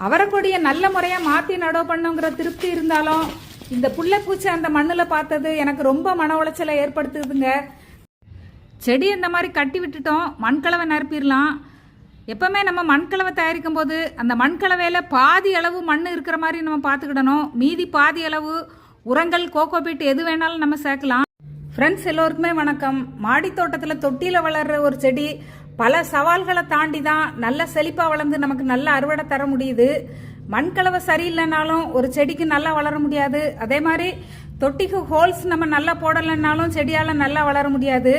அவரைக்கொடியை நல்ல முறையாக மாற்றி நடவு பண்ணுங்கிற திருப்தி இருந்தாலும் இந்த புள்ளைப்பூச்சி அந்த மண்ணில் பார்த்தது எனக்கு ரொம்ப மன உளைச்சலை ஏற்படுத்துதுங்க. செடி இந்த மாதிரி கட்டி விட்டுட்டோம், மண்கலவை நிரப்பிடலாம். எப்பவுமே நம்ம மண்கலவை தயாரிக்கும் போது அந்த மண்கலவையில் பாதி அளவு மண் இருக்கிற மாதிரி நம்ம பார்த்துக்கிடணும். மீதி பாதி அளவு உரங்கள், கோகோபீட் எது வேணாலும் நம்ம சேர்க்கலாம். ஃப்ரெண்ட்ஸ் எல்லோருக்குமே வணக்கம். மாடி தோட்டத்தில் தொட்டியில் வளர்கிற ஒரு செடி பல சவால்களை தாண்டி தான் நல்ல செழிப்பாக வளர்ந்து நமக்கு நல்ல அறுவடை தர முடியுது. மண்கலவை சரியில்லைனாலும் ஒரு செடிக்கு நல்லா வளர முடியாது. அதே மாதிரி தொட்டிக்கு ஹோல்ஸ் நம்ம நல்லா போடலைன்னாலும் செடியால் நல்லா வளர முடியாது.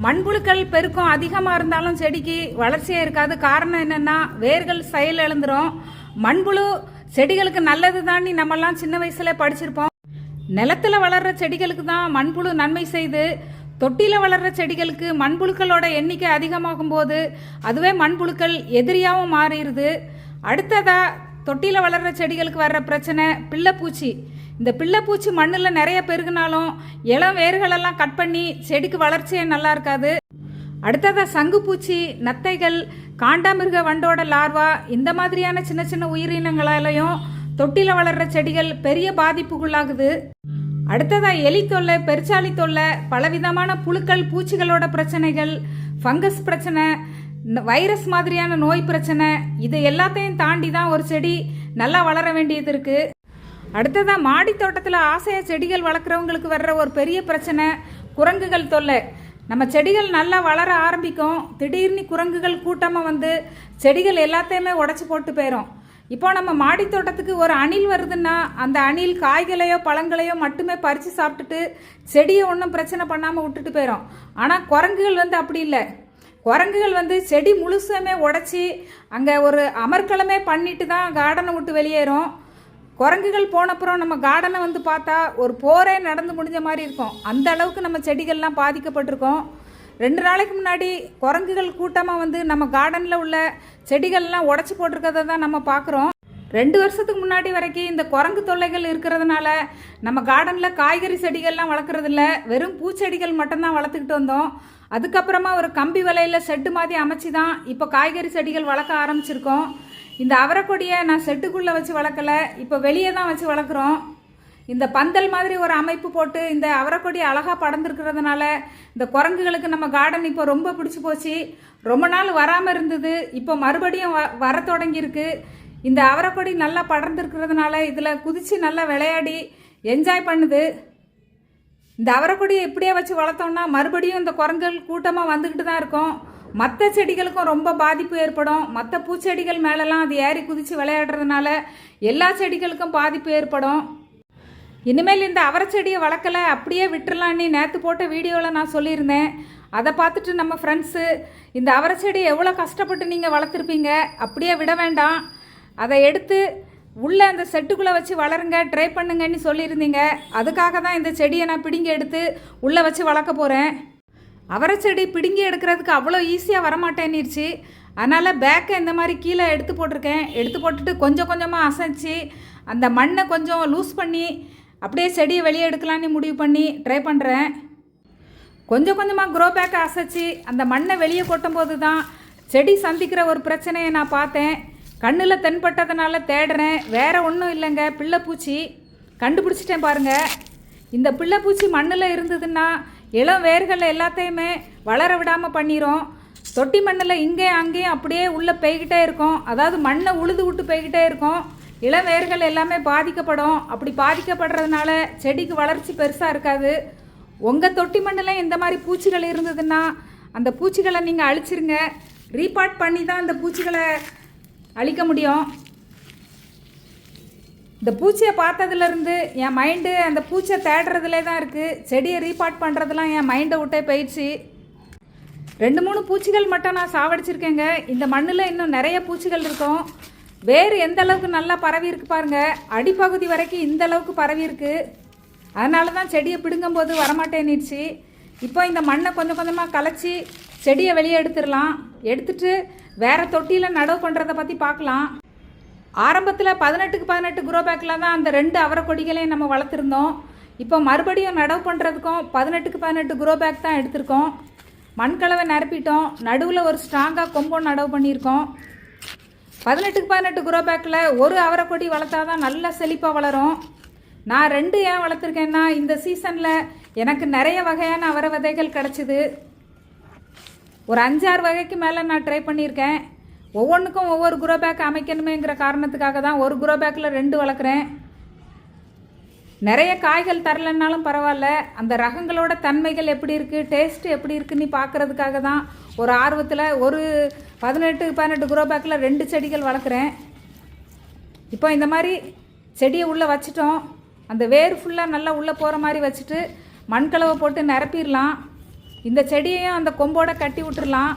மண்புழுக்கள் பெருக்கம் அதிகமாக இருந்தாலும் செடிக்கு வளர்ச்சியே இருக்காது. காரணம் என்னென்னா வேர்கள் செயல் இழந்துரும். மண்புழு செடிகளுக்கு நல்லது தான் நம்மெல்லாம் சின்ன வயசுல படிச்சிருப்போம். நிலத்தில் வளர்கிற செடிகளுக்கு தான் மண்புழு நன்மை செய்து, தொட்டியில் வளர்கிற செடிகளுக்கு மண்புழுக்களோட எண்ணிக்கை அதிகமாகும் போது அதுவே மண்புழுக்கள் எதிரியாகவும் மாறிடுது. அடுத்ததா தொட்டியில் வளர்கிற செடிகளுக்கு வர்ற பிரச்சனை பிள்ளைப்பூச்சி. இந்த பிள்ளைப்பூச்சி மண்ணில் நிறைய பெருகினாலும் இளம் வேர்களெல்லாம் கட் பண்ணி செடிக்கு வளர்ச்சியே நல்லா இருக்காது. அடுத்ததாக சங்குப்பூச்சி, நத்தைகள், காண்டாமிருக வண்டோட லார்வா, இந்த மாதிரியான சின்ன சின்ன உயிரினங்களாலையும் தொட்டியில் வளர்கிற செடிகள் பெரிய பாதிப்புக்குள்ளாகுது. அடுத்ததாக எலி தொல்லை, பெருச்சாளி தொல்லை, பலவிதமான புழுக்கள், பூச்சிகளோட பிரச்சனைகள், ஃபங்கஸ் பிரச்சனை, வைரஸ் மாதிரியான நோய் பிரச்சனை, இது எல்லாத்தையும் தாண்டி தான் ஒரு செடி நல்லா வளர வேண்டியது இருக்கு. அடுத்ததாக மாடி தோட்டத்தில் ஆசையாக செடிகள் வளர்க்குறவங்களுக்கு வர்ற ஒரு பெரிய பிரச்சனை குரங்குகள் தொல்லை. நம்ம செடிகள் நல்லா வளர ஆரம்பிக்கும், திடீர்னு குரங்குகள் கூட்டமாக வந்து செடிகள் எல்லாத்தையுமே உடச்சி போட்டு போயிடும். இப்போ நம்ம மாடி தோட்டத்துக்கு ஒரு அணில் வருதுன்னா அந்த அணில் காய்களையோ பழங்களையோ மட்டுமே பறித்து சாப்பிட்டுட்டு செடியை ஒன்றும் பிரச்சனை பண்ணாமல் விட்டுட்டு போயிடும். ஆனால் குரங்குகள் வந்து அப்படி இல்லை. குரங்குகள் வந்து செடி முழுசுமே உடச்சி அங்கே ஒரு அமர்க்களமே பண்ணிட்டு தான் கார்டனை விட்டு வெளியேறும். குரங்குகள் போனப்புறம் நம்ம கார்டனை வந்து பார்த்தா ஒரு போரே நடந்து முடிஞ்ச மாதிரி இருக்கும். அந்த அளவுக்கு நம்ம செடிகள்லாம் பாதிக்கப்பட்டிருக்கோம். 2 நாளைக்கு முன்னாடி குரங்குகள் கூட்டமாக வந்து நம்ம கார்டனில் உள்ள செடிகள்லாம் உடச்சி போட்டிருக்கிறத தான் நம்ம பார்க்குறோம். 2 வருஷத்துக்கு முன்னாடி வரைக்கும் இந்த குரங்கு தொல்லைகள் இருக்கிறதுனால நம்ம கார்டனில் காய்கறி செடிகள்லாம் வளர்க்குறதில்ல, வெறும் பூச்செடிகள் மட்டும்தான் வளர்த்துக்கிட்டு வந்தோம். அதுக்கப்புறமா ஒரு கம்பி வலையில் செட்டு மாதிரி அமைச்சு தான் இப்போ காய்கறி செடிகள் வளர்க்க ஆரம்பிச்சிருக்கோம். இந்த அவரைக்கொடியை நான் செட்டுக்குள்ளே வச்சு வளர்க்கலை, இப்போ வெளியே தான் வச்சு வளர்க்குறோம். இந்த பந்தல் மாதிரி ஒரு அமைப்பு போட்டு இந்த அவரைக்கொடி அழகாக படர்ந்துருக்கிறதுனால இந்த குரங்குகளுக்கு நம்ம கார்டன் இப்போ ரொம்ப பிடிச்சி போச்சு. ரொம்ப நாள் வராமல் இருந்தது, இப்போ மறுபடியும் வர தொடங்கியிருக்கு. இந்த அவரைக்கொடி நல்லா படர்ந்துருக்கிறதுனால இதில் குதித்து நல்லா விளையாடி என்ஜாய் பண்ணுது. இந்த அவரைக்கொடியை இப்படியே வச்சு வளர்த்தோம்னா மறுபடியும் இந்த குரங்குகள் கூட்டமாக வந்துக்கிட்டு தான் இருக்கும். மற்ற செடிகளுக்கும் ரொம்ப பாதிப்பு ஏற்படும். மற்ற பூச்செடிகள் மேலெல்லாம் அது ஏறி குதித்து விளையாடுறதுனால எல்லா செடிகளுக்கும் பாதிப்பு ஏற்படும். இனிமேல் இந்த அவரை செடியை வளர்க்கலை, அப்படியே விட்டுறலான்னு நேற்று போட்ட வீடியோவில் நான் சொல்லியிருந்தேன். அதை பார்த்துட்டு நம்ம ஃப்ரெண்ட்ஸு இந்த அவரை செடியை எவ்வளோ கஷ்டப்பட்டு நீங்கள் வளர்த்துருப்பீங்க, அப்படியே விட வேண்டாம், அதை எடுத்து உள்ளே அந்த செட்டுக்குள்ளே வச்சு வளருங்க, ட்ரை பண்ணுங்கன்னு சொல்லியிருந்தீங்க. அதுக்காக தான் இந்த செடியை நான் பிடுங்கி எடுத்து உள்ளே வச்சு வளர்க்க போகிறேன். அவரை செடி பிடுங்கி எடுக்கிறதுக்கு அவ்வளோ ஈஸியாக வரமாட்டேன்னுருச்சு. அதனால் பேக்கை இந்த மாதிரி கீழே எடுத்து போட்டிருக்கேன். எடுத்து போட்டுட்டு கொஞ்சம் கொஞ்சமாக அசைச்சி அந்த மண்ணை கொஞ்சம் லூஸ் பண்ணி அப்படியே செடியை வெளியே எடுக்கலான்னு முடிவு பண்ணி ட்ரை பண்ணுறேன். கொஞ்சம் கொஞ்சமாக க்ரோ பேக்கை அசைச்சி அந்த மண்ணை வெளியே கொட்டும்போது தான் செடி சந்திக்கிற ஒரு பிரச்சனையை நான் பார்த்தேன். கண்ணில் தென்பட்டதுனால தேடுறேன், வேறு ஒன்றும் இல்லைங்க, பிள்ளைப்பூச்சி கண்டுபிடிச்சிட்டேன் பாருங்கள். இந்த பிள்ளைப்பூச்சி மண்ணில் இருந்ததுன்னா இளம் வேர்கள் எல்லாத்தையுமே வளர விடாமல் பண்ணிடும். தொட்டி மண்ணில் இங்கேயும் அங்கேயும் அப்படியே உள்ளே போய்கிட்டே இருக்கும். அதாவது மண்ணை உழுது விட்டு போய்கிட்டே இருக்கும். இளம் வேர்கள் எல்லாமே பாதிக்கப்படும். அப்படி பாதிக்கப்படுறதுனால செடிக்கு வளர்ச்சி பெருசாக இருக்காது. உங்கள் தொட்டி மண்ணில் இந்த மாதிரி பூச்சிகள் இருந்ததுன்னா அந்த பூச்சிகளை நீங்கள் அழிச்சிருங்க. ரீபார்ட் பண்ணி தான் அந்த பூச்சிகளை அழிக்க முடியும். இந்த பூச்சியை பார்த்ததுலேருந்து என் மைண்டு அந்த பூச்சியை தேடுறதுலே தான் இருக்குது. செடியை ரீபார்ட் பண்ணுறதுலாம் என் மைண்டை விட்டே போயிடுச்சு. 2-3 பூச்சிகள் மட்டும் நான் சாவடிச்சிருக்கேங்க. இந்த மண்ணில் இன்னும் நிறைய பூச்சிகள் இருக்கும். வேறு எந்த அளவுக்கு நல்லா பரவி இருக்கு பாருங்கள், அடிப்பகுதி வரைக்கும் இந்த அளவுக்கு பரவி இருக்கு. அதனால தான் செடியை பிடுங்கும்போது வரமாட்டேன்னுச்சு. இப்போ இந்த மண்ணை கொஞ்சம் கொஞ்சமாக கலைச்சி செடியை வெளியே எடுத்துடலாம். எடுத்துட்டு வேறு தொட்டியில் நடவு பண்ணுறதை பற்றி பார்க்கலாம். ஆரம்பத்தில் 18க்கு 18 க்ரோ பேக்கில் தான் அந்த 2 அவரைக்கொடிகளையும் நம்ம வளர்த்துருந்தோம். இப்போ மறுபடியும் நடவு பண்ணுறதுக்கும் 18க்கு 18 க்ரோ பேக் தான் எடுத்திருக்கோம். மண்கலவை நிரப்பிட்டோம். நடுவில் ஒரு ஸ்ட்ராங்காக கொம்போ நடவு பண்ணியிருக்கோம். 18க்கு 18 குரோ பேக்கில் ஒரு அவரைக்கொடி வளர்த்தா தான் நல்லா செழிப்பாக வளரும். நான் 2 ஏன் வளர்த்துருக்கேன்னா, இந்த சீசனில் எனக்கு நிறைய வகையான அவரை விதைகள் கிடச்சிது. ஒரு 5-6 வகைக்கு மேலே நான் ட்ரை பண்ணியிருக்கேன். ஒவ்வொன்றுக்கும் ஒவ்வொரு குரோ பேக் அமைக்கணுமேங்கிற காரணத்துக்காக தான் ஒரு குரோ பேக்கில் 2 வளர்க்குறேன். நிறைய காய்கள் தரலைன்னாலும் பரவாயில்ல, அந்த ரகங்களோட தன்மைகள் எப்படி இருக்குது, டேஸ்ட்டு எப்படி இருக்குன்னு பார்க்குறதுக்காக தான் ஒரு ஆர்வத்தில் ஒரு 18க்கு 18 குரோ பேக்கில் 2 செடிகள் வளர்க்குறேன். இப்போ இந்த மாதிரி செடியை உள்ளே வச்சிட்டோம். அந்த வேர் ஃபுல்லாக நல்லா உள்ளே போகிற மாதிரி வச்சுட்டு மண்கலவை போட்டு நிரப்பிடலாம். இந்த செடியையும் அந்த கொம்போட கட்டி விட்டுடலாம்.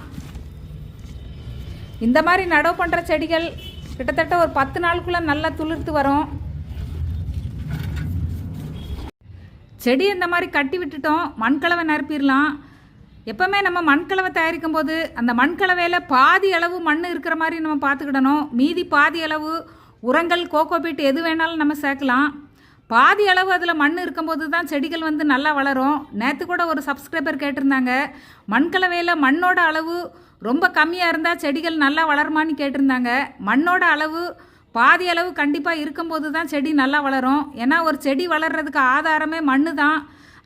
இந்த மாதிரி நடவு பண்ணுற செடிகள் கிட்டத்தட்ட ஒரு 10 நாளுக்குள்ளே நல்லா துளிர்த்து வரும். செடி இந்த மாதிரி கட்டி விட்டுட்டோம், மண்கலவை நிரப்பிடலாம். எப்போவுமே நம்ம மண்கலவை தயாரிக்கும் போது அந்த மண்கலவையில் பாதி அளவு மண் இருக்கிற மாதிரி நம்ம பார்த்துக்கிடணும். மீதி பாதி அளவு உரங்கள், கோகோபீட் எது வேணாலும் நம்ம சேர்க்கலாம். பாதி அளவு அதில் மண் இருக்கும்போது தான் செடிகள் வந்து நல்லா வளரும். நேற்று கூட ஒரு சப்ஸ்கிரைபர் கேட்டிருந்தாங்க, மண்கலவையில் மண்ணோட அளவு ரொம்ப கம்மியாக இருந்தால் செடிகள் நல்லா வளருமான்னு கேட்டிருந்தாங்க. மண்ணோட அளவு பாதி அளவு கண்டிப்பாக இருக்கும்போது தான் செடி நல்லா வளரும். ஏன்னா ஒரு செடி வளர்கிறதுக்கு ஆதாரமே மண் தான்.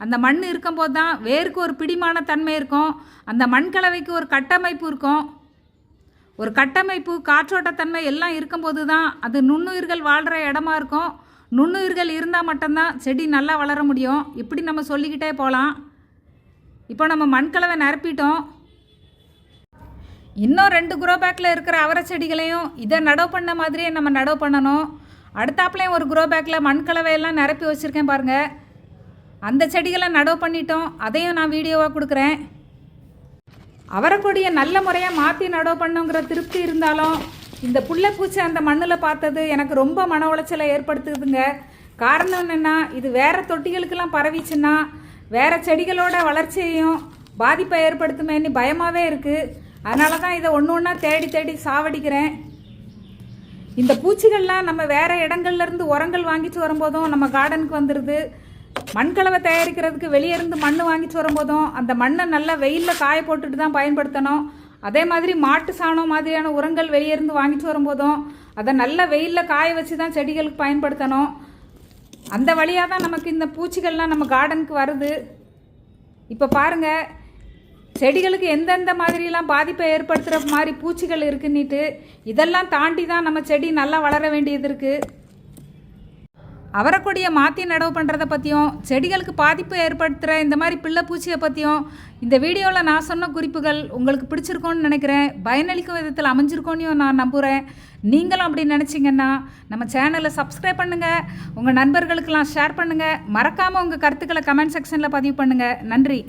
அந்த மண் இருக்கும்போது தான் வேருக்கு ஒரு பிடிமான தன்மை இருக்கும். அந்த மண்கலவைக்கு ஒரு கட்டமைப்பு இருக்கும். ஒரு கட்டமைப்பு, காற்றோட்டத்தன்மை எல்லாம் இருக்கும்போது தான் அது நுண்ணுயிர்கள் வாழ்கிற இடமா இருக்கும். நுண்ணுயிர்கள் இருந்தால் மட்டும்தான் செடி நல்லா வளர முடியும். இப்படி நம்ம சொல்லிக்கிட்டே போகலாம். இப்போ நம்ம மண்கலவை நிரப்பிட்டோம். இன்னும் 2 குரோ பேக்கில் இருக்கிற அவரை செடிகளையும் இதை நடவு பண்ண மாதிரியே நம்ம நடவு பண்ணணும். அடுத்தாப்புலையும் ஒரு குரோ பேக்கில் மண்கலவையெல்லாம் நிரப்பி வச்சுருக்கேன் பாருங்கள். அந்த செடிகளை நடவு பண்ணிட்டோம். அதையும் நான் வீடியோவாக கொடுக்குறேன். அவரைக்கொடியை நல்ல முறையாக மாற்றி நடவு பண்ணுங்கிற திருப்தி இருந்தாலும் இந்த புள்ளைப்பூச்சி அந்த மண்ணில் பார்த்தது எனக்கு ரொம்ப மன உளைச்சலை ஏற்படுத்துதுங்க. காரணம் என்னென்னா, இது வேறு தொட்டிகளுக்கெல்லாம் பரவிச்சுன்னா வேறு செடிகளோட வளர்ச்சியையும் பாதிப்பை ஏற்படுத்துமேன்னு பயமாகவே இருக்குது. அதனால தான் இதை ஒன்று ஒன்றா தேடி தேடி சாவடிக்கிறேன். இந்த பூச்சிகள்லாம் நம்ம வேறு இடங்கள்லேருந்து உரங்கள் வாங்கிட்டு வரும்போதும் நம்ம கார்டனுக்கு வந்துடுது. மண்கலவை தயாரிக்கிறதுக்கு வெளியே இருந்து மண் வாங்கிட்டு வரும்போதும் அந்த மண்ணை நல்லா வெயிலில் காய போட்டுட்டு தான் பயன்படுத்தணும். அதே மாதிரி மாட்டு சாணம் மாதிரியான உரங்கள் வெளியே இருந்து வாங்கிட்டு வரும்போதும் அதை நல்லா வெயிலில் காய வச்சு தான் செடிகளுக்கு பயன்படுத்தணும். அந்த வழியாக தான் நமக்கு இந்த பூச்சிகள்லாம் நம்ம கார்டனுக்கு வருது. இப்போ பாருங்கள், செடிகளுக்கு எந்தெந்த மாதிரிலாம் பாதிப்பை ஏற்படுத்துகிற மாதிரி பூச்சிகள் இருக்குன்னுட்டு இதெல்லாம் தாண்டி தான் நம்ம செடி நல்லா வளர வேண்டியது இருக்குது. அவரைக்கொடியை மாற்றி நடவு பண்ணுறதை பற்றியும் செடிகளுக்கு பாதிப்பு ஏற்படுத்துகிற இந்த மாதிரி பிள்ளை பூச்சியை பற்றியும் இந்த வீடியோவில் நான் சொன்ன குறிப்புகள் உங்களுக்கு பிடிச்சிருக்கோன்னு நினைக்கிறேன். பயனளிக்கும் விதத்தில் அமைஞ்சிருக்கோன்னு நான் நம்புகிறேன். நீங்களும் அப்படி நினச்சிங்கன்னா நம்ம சேனலை சப்ஸ்கிரைப் பண்ணுங்கள், உங்கள் நண்பர்களுக்கெல்லாம் ஷேர் பண்ணுங்கள். மறக்காமல் உங்கள் கருத்துக்களை கமெண்ட் செக்ஷனில் பதிவு பண்ணுங்கள். நன்றி.